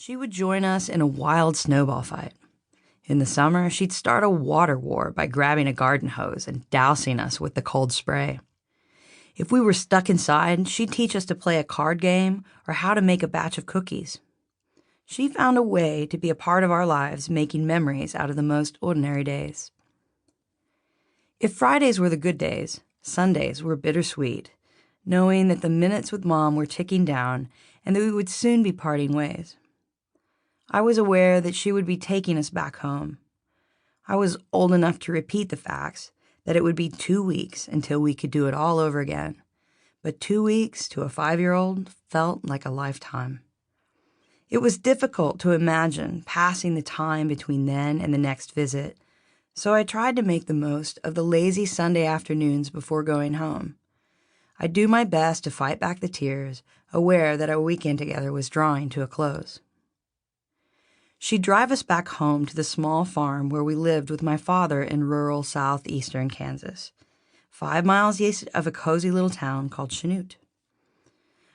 She would join us in a wild snowball fight. In the summer, she'd start a water war by grabbing a garden hose and dousing us with the cold spray. If we were stuck inside, she'd teach us to play a card game or how to make a batch of cookies. She found a way to be a part of our lives, making memories out of the most ordinary days. If Fridays were the good days, Sundays were bittersweet, knowing that the minutes with Mom were ticking down and that we would soon be parting ways. I was aware that she would be taking us back home. I was old enough to repeat the facts, that it would be 2 weeks until we could do it all over again. But 2 weeks to a 5-year-old felt like a lifetime. It was difficult to imagine passing the time between then and the next visit, so I tried to make the most of the lazy Sunday afternoons before going home. I'd do my best to fight back the tears, aware that our weekend together was drawing to a close. She'd drive us back home to the small farm where we lived with my father in rural southeastern Kansas, 5 miles east of a cozy little town called Chanute.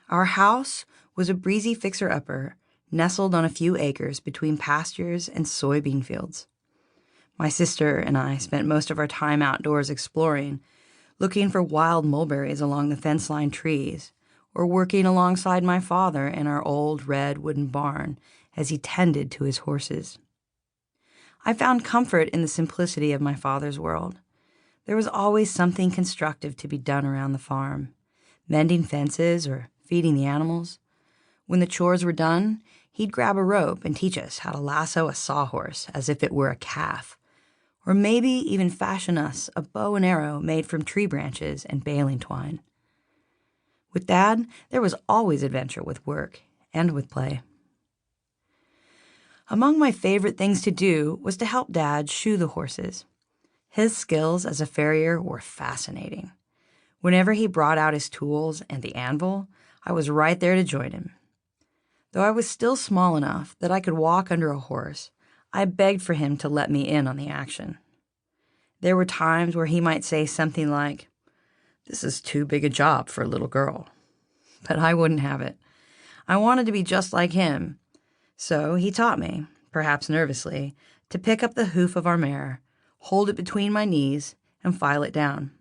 Our house was a breezy fixer-upper, nestled on a few acres between pastures and soybean fields. My sister and I spent most of our time outdoors exploring, looking for wild mulberries along the fence-lined trees, or working alongside my father in our old red wooden barn as he tended to his horses. I found comfort in the simplicity of my father's world. There was always something constructive to be done around the farm, mending fences or feeding the animals. When the chores were done, he'd grab a rope and teach us how to lasso a sawhorse as if it were a calf, or maybe even fashion us a bow and arrow made from tree branches and baling twine. With Dad, there was always adventure with work and with play. Among my favorite things to do was to help Dad shoe the horses. His skills as a farrier were fascinating. Whenever he brought out his tools and the anvil, I was right there to join him. Though I was still small enough that I could walk under a horse, I begged for him to let me in on the action. There were times where he might say something like, "This is too big a job for a little girl." But I wouldn't have it. I wanted to be just like him. So he taught me, perhaps nervously, to pick up the hoof of our mare, hold it between my knees, and file it down.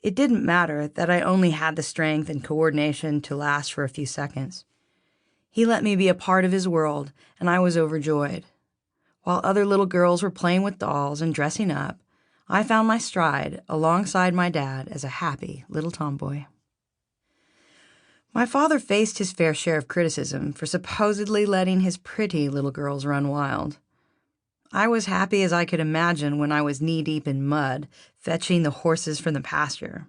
It didn't matter that I only had the strength and coordination to last for a few seconds. He let me be a part of his world, and I was overjoyed. While other little girls were playing with dolls and dressing up, I found my stride alongside my dad as a happy little tomboy. My father faced his fair share of criticism for supposedly letting his pretty little girls run wild. I was happy as I could imagine when I was knee-deep in mud, fetching the horses from the pasture.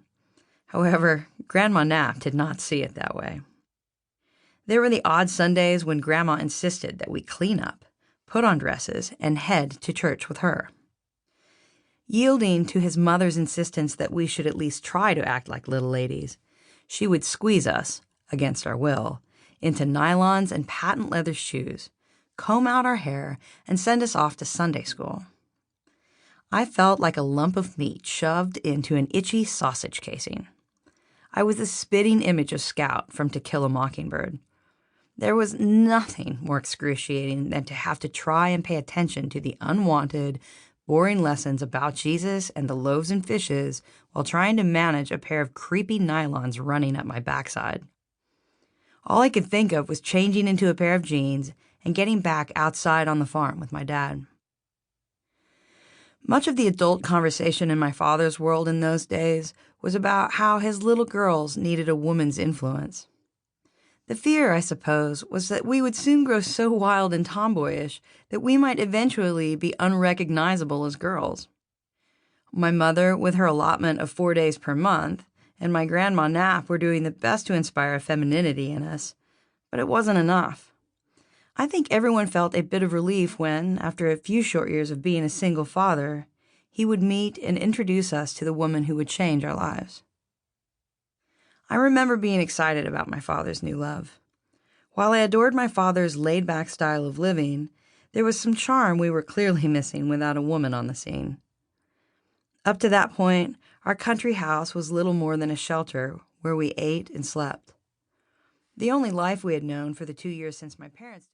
However, Grandma Knapp did not see it that way. There were the odd Sundays when Grandma insisted that we clean up, put on dresses, and head to church with her. Yielding to his mother's insistence that we should at least try to act like little ladies, she would squeeze us, against our will, into nylons and patent leather shoes, comb out our hair, and send us off to Sunday school. I felt like a lump of meat shoved into an itchy sausage casing. I was the spitting image of Scout from To Kill a Mockingbird. There was nothing more excruciating than to have to try and pay attention to the unwanted, boring lessons about Jesus and the loaves and fishes while trying to manage a pair of creepy nylons running up my backside. All I could think of was changing into a pair of jeans and getting back outside on the farm with my dad. Much of the adult conversation in my father's world in those days was about how his little girls needed a woman's influence. The fear, I suppose, was that we would soon grow so wild and tomboyish that we might eventually be unrecognizable as girls. My mother, with her allotment of 4 days per month, and my Grandma Knapp were doing the best to inspire femininity in us, but it wasn't enough. I think everyone felt a bit of relief when, after a few short years of being a single father, he would meet and introduce us to the woman who would change our lives. I remember being excited about my father's new love. While I adored my father's laid-back style of living, there was some charm we were clearly missing without a woman on the scene. Up to that point, our country house was little more than a shelter where we ate and slept. The only life we had known for the 2 years since my parents